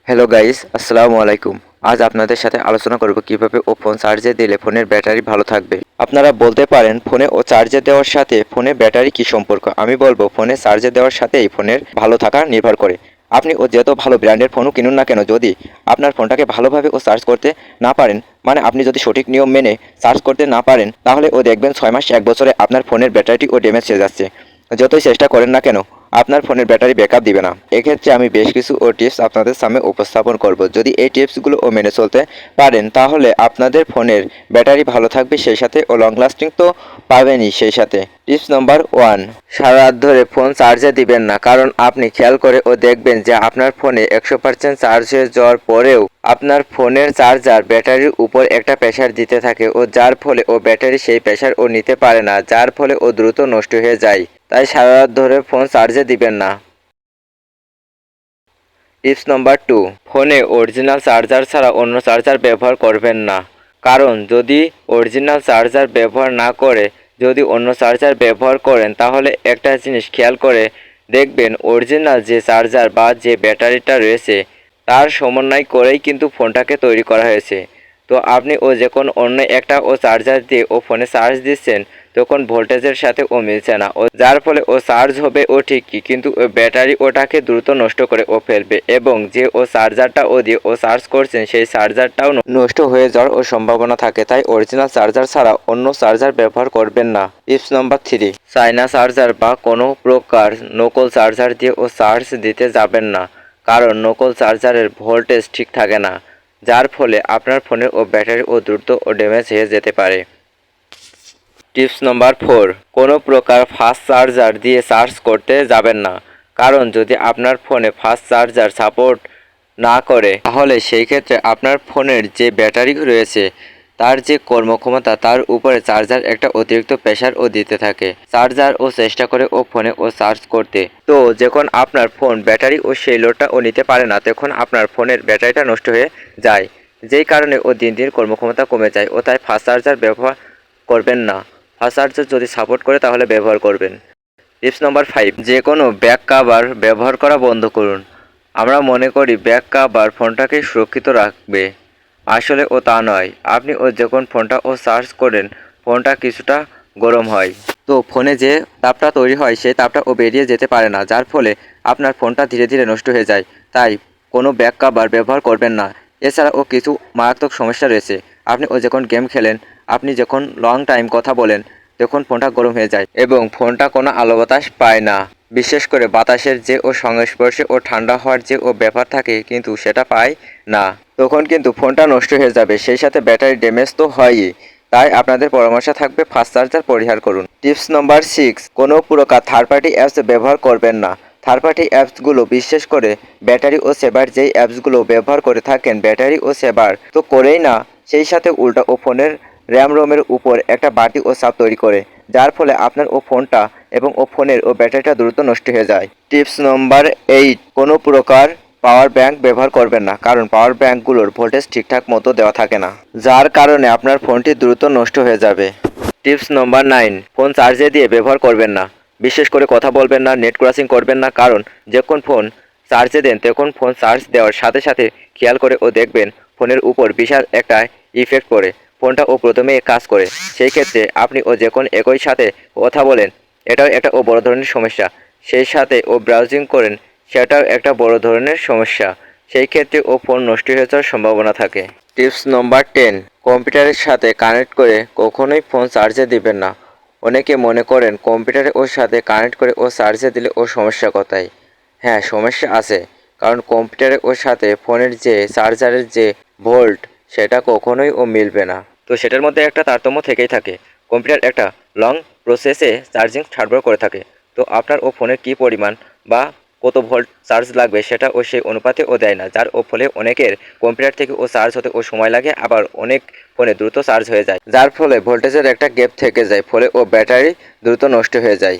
Hello guys, আসসালামু আলাইকুম। আজ আপনাদের সাথে আলোচনা করব কিভাবে ফোন চার্জে দিলে ফোনের ব্যাটারি ভালো থাকবে। আপনারা বলতে পারেন ফোনে চার্জে দেওয়ার সাথে ফোনের ব্যাটারি কি সম্পর্ক। আমি বলবো ফোনে চার্জে দেওয়ার সাথেই ফোনের ভালো থাকা নির্ভর করে। আপনি যত ভালো ব্র্যান্ডের ফোনও কিনুন না কেন, যদি আপনার ফোনটাকে ভালোভাবে চার্জ করতে না পারেন, মানে আপনি যদি সঠিক নিয়ম মেনে চার্জ করতে না পারেন, তাহলে দেখবেন 6 মাস 1 বছরে আপনার ফোনের ব্যাটারিটি ড্যামেজ হয়ে যাচ্ছে। যতই চেষ্টা করেন না কেন, আপনার ফোনের ব্যাটারি ব্যাকআপ দিবে না। এক্ষেত্রে আমি বেশ কিছু টিপস আপনাদের সামনে উপস্থাপন করব। যদি এই টিপসগুলো মেনে চলতে পারেন, তাহলে আপনাদের ফোনের ব্যাটারি ভালো থাকবে, সেই সাথে লং লাস্টিং তো পাবেনই। সেই সাথে টিপস নম্বর 1, সারা রাত ধরে ফোন চার্জে দিবেন না। কারণ আপনি খেয়াল করে দেখবেন যে আপনার ফোনে 100% চার্জ হয়ে যাওয়ার পরেও আপনার ফোনের চার্জার ব্যাটারির উপর একটা প্রেসার দিতে থাকে, যার ফলে ব্যাটারি সেই প্রেসার নিতে পারে না, যার ফলে দ্রুত নষ্ট হয়ে যায়। তাই সারা রাত ধরে ফোন চার্জে দিবেন না। টিপস নম্বর 2, ফোনে অরিজিনাল চার্জার ছাড়া অন্য চার্জার ব্যবহার করবেন না। কারণ যদি অরিজিনাল চার্জার ব্যবহার না করে যদি অন্য চার্জার ব্যবহার করেন, তাহলে একটা জিনিস খেয়াল করে দেখবেন অরিজিনাল যে চার্জার বা যে ব্যাটারিটা রয়েছে তার সমন্বয় করেই কিন্তু ফোনটাকে তৈরি করা হয়েছে। তো আপনি যখন অন্য একটা চার্জার দিয়ে ফোনে চার্জ দিচ্ছেন, তখন ভোল্টেজের সাথে মিলছে না, যার ফলে চার্জ হবে ঠিকই, কিন্তু ব্যাটারি ওটাকে দ্রুত নষ্ট করে ফেলবে, এবং যে চার্জারটা দিয়ে চার্জ করছেন সেই চার্জারটাও নষ্ট হয়ে যাওয়ার সম্ভাবনা থাকে। তাই অরিজিনাল চার্জার ছাড়া অন্য চার্জার ব্যবহার করবেন না। টিপস নম্বর 3, চায়না চার্জার বা কোনো প্রকার নকল চার্জার দিয়ে চার্জ দিতে যাবেন না। কারণ নকল চার্জারের ভোল্টেজ ঠিক থাকে না, যার ফলে আপনার ফোনের ব্যাটারি দ্রুত ড্যামেজ হয়ে যেতে পারে। টিপস নম্বর 4, কোনো প্রকার ফাস্ট চার্জার দিয়ে চার্জ করতে যাবেন না। কারণ যদি আপনার ফোনে ফাস্ট চার্জার সাপোর্ট না করে, তাহলে সেই ক্ষেত্রে আপনার ফোনের যে ব্যাটারি রয়েছে তার যে কর্মক্ষমতা তার উপরে চার্জার একটা অতিরিক্ত প্রেসার দিতে থাকে। চার্জার চেষ্টা করে ফোনে চার্জ করতে, তো যখন আপনার ফোন ব্যাটারি সেই লোডটা নিতে পারে না, তখন আপনার ফোনের ব্যাটারিটা নষ্ট হয়ে যায়, যেই কারণে দিন দিন কর্মক্ষমতা কমে যায়। তাই ফাস্ট চার্জার ব্যবহার করবেন না। ফাস্ট চার্জার যদি সাপোর্ট করে তাহলে ব্যবহার করবেন। টিপস নম্বর 5, যে কোনো ব্যাক কাভার ব্যবহার করা বন্ধ করুন। আমরা মনে করি ব্যাক কাভার ফোনটাকে সুরক্ষিত রাখবে, আসলে তা নয়। আপনি যখন ফোনটা চার্জ করেন, ফোনটা কিছুটা গরম হয়, তো ফোনে যে তাপটা তৈরি হয় সেই তাপটা বেরিয়ে যেতে পারে না, যার ফলে আপনার ফোনটা ধীরে ধীরে নষ্ট হয়ে যায়। তাই কোনো ব্যাক কাভার ব্যবহার করবেন না। এছাড়া কিছু মারাত্মক সমস্যা রয়েছে। আপনি যখন গেম খেলেন, আপনি যখন লং টাইম কথা বলেন, তখন ফোনটা গরম হয়ে যায় এবং ফোনটা কোনো আলো বাতাস পায় না। বিশেষ করে বাতাসের যে সংস্পর্শে ঠান্ডা হওয়ার যে ব্যাপার থাকে, কিন্তু সেটা পায় না, তখন কিন্তু ফোনটা নষ্ট হয়ে যাবে, সেই সাথে ব্যাটারি ড্যামেজ তো হয়ই। তাই আপনাদের পরামর্শ থাকবে ফাস্ট চার্জার পরিহার করুন। টিপস নম্বর 6, কোনো প্রকার থার্ড পার্টি অ্যাপস ব্যবহার করবেন না। থার্ড পার্টি অ্যাপসগুলো, বিশেষ করে ব্যাটারি সেভার যেই অ্যাপসগুলো ব্যবহার করে থাকেন, ব্যাটারি সেভার তো করেই না, সেই সাথে উল্টা ফোনের র্যাম রোমের উপর একটা বাটি চাপ তৈরি করে, যার ফলে আপনার ফোনটা এবং ফোনের ব্যাটারিটা দ্রুত নষ্ট হয়ে যায়। টিপস নম্বর 8, কোনো প্রকার পাওয়ার ব্যাংক ব্যবহার করবেন না। কারণ পাওয়ার ব্যাংকগুলোর ভোল্টেজ ঠিকঠাক মতো দেওয়া থাকে না, যার কারণে আপনার ফোনটি দ্রুত নষ্ট হয়ে যাবে। টিপস নম্বর 9, ফোন চার্জে দিয়ে ব্যবহার করবেন না। বিশেষ করে কথা বলবেন না, নেট ক্রসিং করবেন না। কারণ যখন ফোন চার্জে দেন, তখন ফোন চার্জ দেওয়ার সাথে সাথে খেয়াল করে দেখবেন ফোনের উপর বিশাল একটা ইফেক্ট পড়ে, ফোনটা প্রথমে কাজ করে। সেই ক্ষেত্রে আপনি যখন একই সাথে কথা বলেন, এটাও একটা বড় ধরনের সমস্যা। সেই সাথে ব্রাউজিং করেন, সেটাও একটা বড় ধরনের সমস্যা। সেই ক্ষেত্রে ফোন নষ্ট হয়ে যাওয়ার সম্ভাবনা থাকে। টিপস নম্বর 10, কম্পিউটারের সাথে কানেক্ট করে কখনোই ফোন চার্জে দিবেন না। অনেকে মনে করেন কম্পিউটারের সাথে কানেক্ট করে চার্জে দিলে সমস্যা কোথায়। হ্যাঁ, সমস্যা আছে। কারণ কম্পিউটারের সাথে ফোনের যে চার্জারের যে ভোল্ট, সেটা কখনোই মিলবে না। তো সেটার মধ্যে একটা তারতম্য থেকেই থাকে। কম্পিউটার একটা লং প্রসেসে চার্জিং সরবরাহ করে থাকে। তো আপনার ফোনের কী পরিমাণ বা কত ভোল্ট চার্জ লাগবে, সেটা সেই অনুপাতে দেয় না, যার ফলে অনেকের কম্পিউটার থেকে চার্জ হতে সময় লাগে, আবার অনেক ফোনে দ্রুত চার্জ হয়ে যায়, যার ফলে ভোল্টেজের একটা গ্যাপ থেকে যায়, ফলে ব্যাটারি দ্রুত নষ্ট হয়ে যায়।